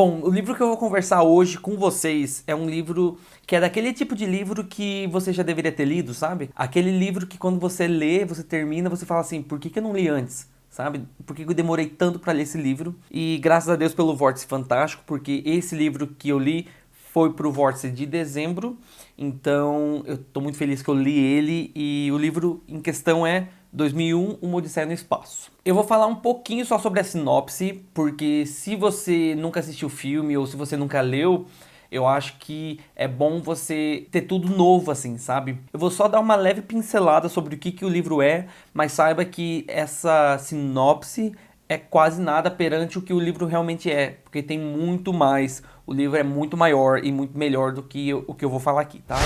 Bom, o livro que eu vou conversar hoje com vocês é um livro que é daquele tipo de livro que você já deveria ter lido, sabe? Aquele livro que quando você lê, você termina, você fala assim, por que que eu não li antes? Sabe? Por que que eu demorei tanto para ler esse livro? E graças a Deus pelo Vórtice Fantástico, porque esse livro que eu li foi pro Vórtice de dezembro, então eu tô muito feliz que eu li ele e o livro em questão é 2001, Uma Odisseia no Espaço. Eu vou falar um pouquinho só sobre a sinopse, porque se você nunca assistiu o filme ou se você nunca leu, eu acho que é bom você ter tudo novo assim, sabe? Eu vou só dar uma leve pincelada sobre o que o livro é, mas saiba que essa sinopse é quase nada perante o que o livro realmente é, porque tem muito mais. O livro é muito maior e muito melhor do que o que eu vou falar aqui, tá?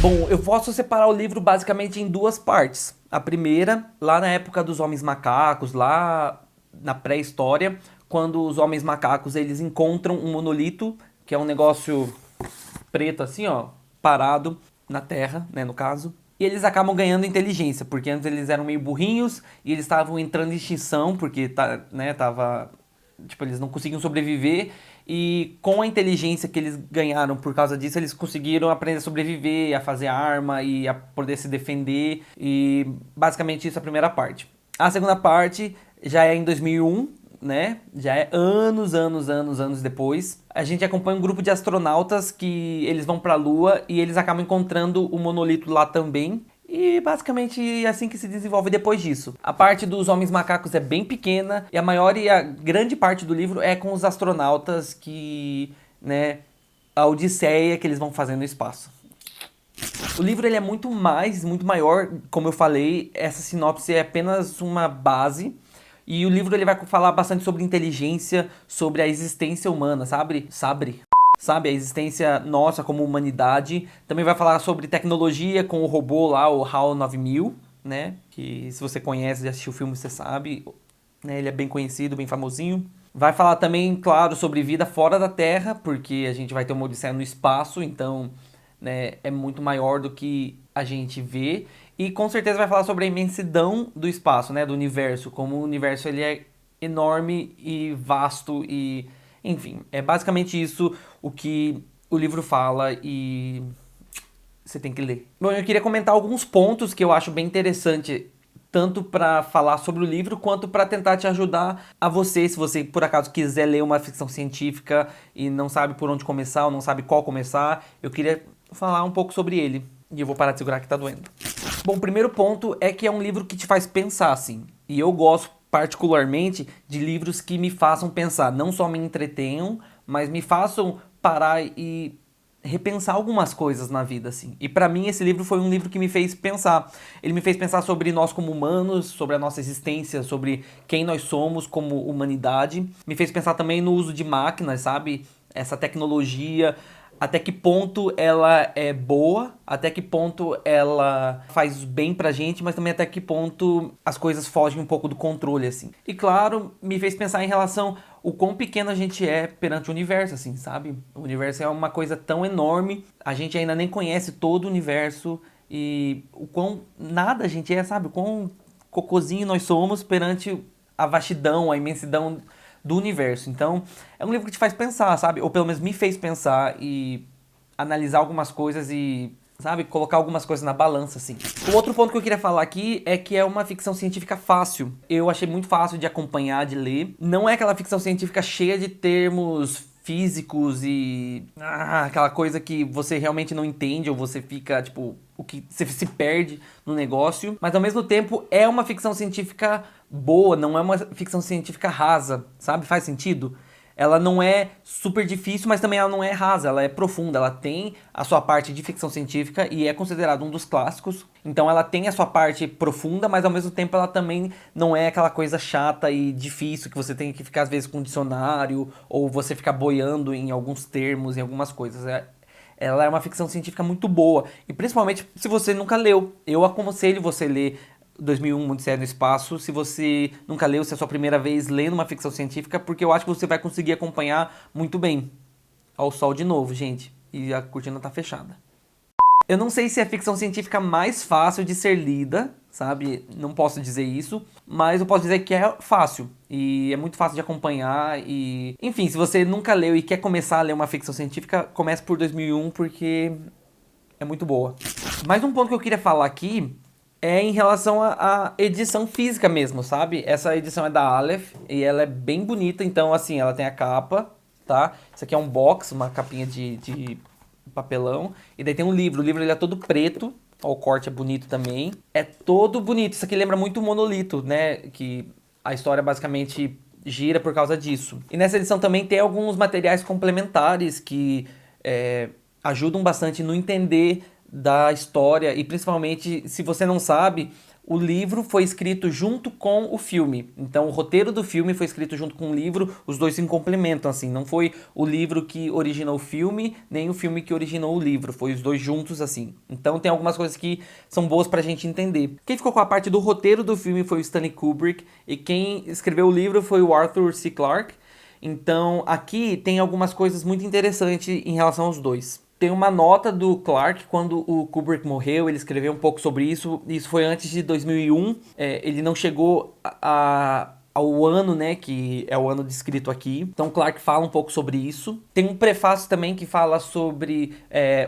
Bom, eu posso separar o livro basicamente em duas partes. A primeira, lá na época dos homens macacos, lá na pré-história, quando os homens macacos eles encontram um monolito, que é um negócio preto assim, ó, parado na Terra, né, no caso. E eles acabam ganhando inteligência, porque antes eles eram meio burrinhos e eles estavam entrando em extinção, porque tipo, eles não conseguiam sobreviver. E com a inteligência que eles ganharam por causa disso, eles conseguiram aprender a sobreviver, a fazer arma e a poder se defender. E basicamente isso é a primeira parte. A segunda parte já é em 2001, né? Já é anos depois. A gente acompanha um grupo de astronautas que eles vão para a Lua e eles acabam encontrando o monolito lá também. E basicamente é assim que se desenvolve depois disso. A parte dos homens macacos é bem pequena e a maior e a grande parte do livro é com os astronautas que, né, a odisseia que eles vão fazer no espaço. O livro ele é muito maior, como eu falei, essa sinopse é apenas uma base. E o livro ele vai falar bastante sobre inteligência, sobre a existência humana, sabe, a existência nossa como humanidade. Também vai falar sobre tecnologia com o robô lá, o HAL 9000, né? Que se você conhece, já assistiu o filme, você sabe, né? Ele é bem conhecido, bem famosinho. Vai falar também, claro, sobre vida fora da Terra, porque a gente vai ter uma odisseia no espaço, então, né, é muito maior do que a gente vê. E com certeza vai falar sobre a imensidão do espaço, né, do universo, como o universo ele é enorme e vasto e, enfim, é basicamente isso o que o livro fala e você tem que ler. Bom, eu queria comentar alguns pontos que eu acho bem interessante, tanto para falar sobre o livro quanto para tentar te ajudar a você, se você por acaso quiser ler uma ficção científica e não sabe por onde começar ou não sabe qual começar, eu queria falar um pouco sobre ele. E eu vou parar de segurar que tá doendo. Bom, o primeiro ponto é que é um livro que te faz pensar, assim. E eu gosto particularmente de livros que me façam pensar, não só me entretenham, mas me façam parar e repensar algumas coisas na vida, assim. E pra mim esse livro foi um livro que me fez pensar. Ele me fez pensar sobre nós como humanos, sobre a nossa existência, sobre quem nós somos como humanidade. Me fez pensar também no uso de máquinas, sabe? Essa tecnologia, até que ponto ela é boa, até que ponto ela faz bem pra gente, mas também até que ponto as coisas fogem um pouco do controle, assim. E claro, me fez pensar em relação o quão pequeno a gente é perante o universo, assim, sabe? O universo é uma coisa tão enorme, a gente ainda nem conhece todo o universo e o quão nada a gente é, sabe? O quão cocôzinho nós somos perante a vastidão, a imensidão do universo. Então, é um livro que te faz pensar, sabe? Ou pelo menos me fez pensar e analisar algumas coisas e, sabe, colocar algumas coisas na balança, assim. O outro ponto que eu queria falar aqui é que é uma ficção científica fácil. Eu achei muito fácil de acompanhar, de ler. Não é aquela ficção científica cheia de termos físicos e aquela coisa que você realmente não entende ou você fica, tipo, o que você se perde no negócio, mas ao mesmo tempo é uma ficção científica boa, não é uma ficção científica rasa, sabe? Faz sentido? Ela não é super difícil, mas também ela não é rasa, ela é profunda, ela tem a sua parte de ficção científica e é considerado um dos clássicos. Então ela tem a sua parte profunda, mas ao mesmo tempo ela também não é aquela coisa chata e difícil que você tem que ficar às vezes com um dicionário ou você ficar boiando em alguns termos, em algumas coisas. Ela é uma ficção científica muito boa e principalmente se você nunca leu. Eu aconselho você ler 2001, Uma Odisseia no Espaço, se você nunca leu, se é a sua primeira vez lendo uma ficção científica, porque eu acho que você vai conseguir acompanhar muito bem. Ó, o sol de novo, gente, e a cortina tá fechada. Eu não sei se é a ficção científica mais fácil de ser lida, sabe? Não posso dizer isso, mas eu posso dizer que é fácil e é muito fácil de acompanhar e... Enfim, se você nunca leu e quer começar a ler uma ficção científica, comece por 2001 porque é muito boa. Mais um ponto que eu queria falar aqui é em relação à edição física mesmo, sabe? Essa edição é da Aleph e ela é bem bonita, então assim, ela tem a capa, tá? Isso aqui é um box, uma capinha de papelão, e daí tem um livro, o livro ele é todo preto, ó, o corte é bonito também, é todo bonito, isso aqui lembra muito o Monolito, né? Que a história basicamente gira por causa disso. E nessa edição também tem alguns materiais complementares que ajudam bastante no entender da história e principalmente se você não sabe, o livro foi escrito junto com o filme. Então o roteiro do filme foi escrito junto com o livro, os dois se complementam assim, não foi o livro que originou o filme, nem o filme que originou o livro, foi os dois juntos assim. Então tem algumas coisas que são boas pra gente entender. Quem ficou com a parte do roteiro do filme foi o Stanley Kubrick e quem escreveu o livro foi o Arthur C. Clarke. Então aqui tem algumas coisas muito interessantes em relação aos dois. Tem uma nota do Clarke, quando o Kubrick morreu, ele escreveu um pouco sobre isso. Isso foi antes de 2001. Ele não chegou ao ano, né, que é o ano descrito aqui. Então Clarke fala um pouco sobre isso. Tem um prefácio também que fala sobre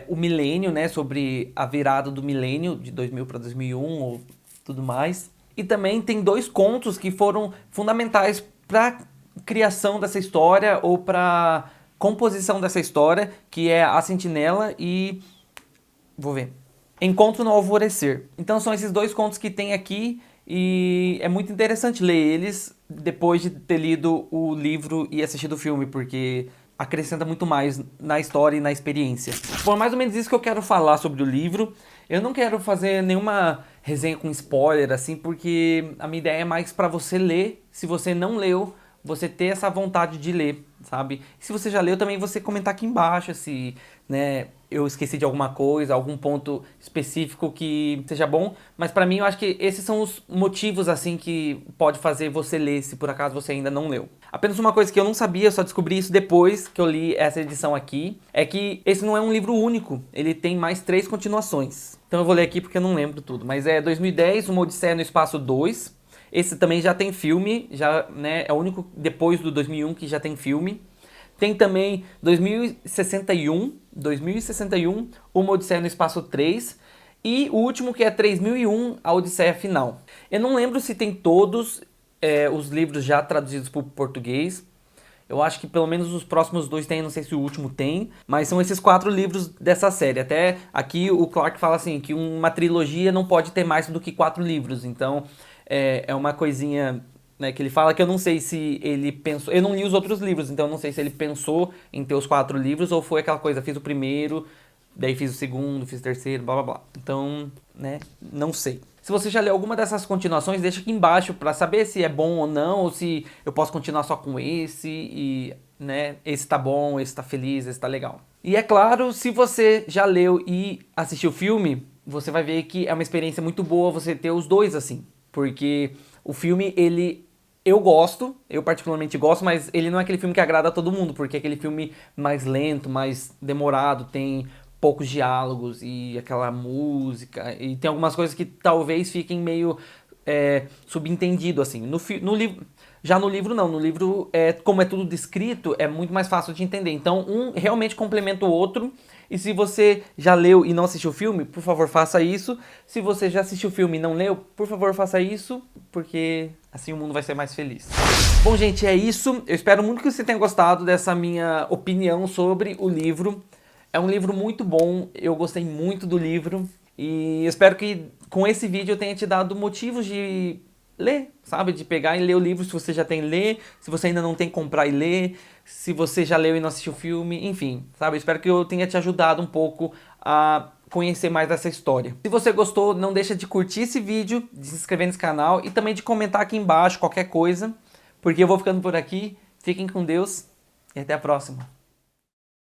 o milênio, né, sobre a virada do milênio, de 2000 para 2001 ou tudo mais. E também tem dois contos que foram fundamentais para criação dessa história ou para composição dessa história, que é A Sentinela e... vou ver. Encontro no Alvorecer. Então são esses dois contos que tem aqui e é muito interessante ler eles depois de ter lido o livro e assistido o filme, porque acrescenta muito mais na história e na experiência. Bom, é mais ou menos isso que eu quero falar sobre o livro. Eu não quero fazer nenhuma resenha com spoiler, assim, porque a minha ideia é mais para você ler. Se você não leu, você ter essa vontade de ler, sabe? E se você já leu, também você comentar aqui embaixo se, né, eu esqueci de alguma coisa, algum ponto específico que seja bom. Mas pra mim, eu acho que esses são os motivos, assim, que pode fazer você ler, se por acaso você ainda não leu. Apenas uma coisa que eu não sabia, eu só descobri isso depois que eu li essa edição aqui, é que esse não é um livro único, ele tem mais 3 continuações. Então eu vou ler aqui porque eu não lembro tudo. Mas é 2010, Uma Odisseia no Espaço 2. Esse também já tem filme, já, né, é o único depois do 2001 que já tem filme. Tem também 2061, Uma Odisseia no Espaço 3. E o último que é 3001, A Odisseia Final. Eu não lembro se tem todos os livros já traduzidos para o português. Eu acho que pelo menos os próximos 2 tem, não sei se o último tem. Mas são esses 4 livros dessa série. Até aqui o Clarke fala assim, que uma trilogia não pode ter mais do que 4 livros. Então... é uma coisinha, né, que ele fala que eu não sei se ele pensou... Eu não li os outros livros, então eu não sei se ele pensou em ter os 4 livros ou foi aquela coisa, fiz o primeiro, daí fiz o segundo, fiz o terceiro, blá blá blá. Então, né, não sei. Se você já leu alguma dessas continuações, deixa aqui embaixo pra saber se é bom ou não, ou se eu posso continuar só com esse e, né, esse tá bom, esse tá feliz, esse tá legal. E é claro, se você já leu e assistiu o filme, você vai ver que é uma experiência muito boa você ter os dois assim. Porque o filme, eu particularmente gosto, mas ele não é aquele filme que agrada a todo mundo, porque é aquele filme mais lento, mais demorado, tem poucos diálogos e aquela música, e tem algumas coisas que talvez fiquem meio subentendido, assim. No livro, já no livro não, no livro, como é tudo descrito, é muito mais fácil de entender. Então, um realmente complementa o outro. E se você já leu e não assistiu o filme, por favor, faça isso. Se você já assistiu o filme e não leu, por favor, faça isso, porque assim o mundo vai ser mais feliz. Bom, gente, é isso. Eu espero muito que você tenha gostado dessa minha opinião sobre o livro. É um livro muito bom, eu gostei muito do livro. E eu espero que com esse vídeo eu tenha te dado motivos de ler, sabe? De pegar e ler o livro se você já tem, ler. Se você ainda não tem, comprar e ler. Se você já leu e não assistiu o filme, enfim, sabe? Eu espero que eu tenha te ajudado um pouco a conhecer mais dessa história. Se você gostou, não deixa de curtir esse vídeo, de se inscrever nesse canal e também de comentar aqui embaixo qualquer coisa, porque eu vou ficando por aqui. Fiquem com Deus e até a próxima.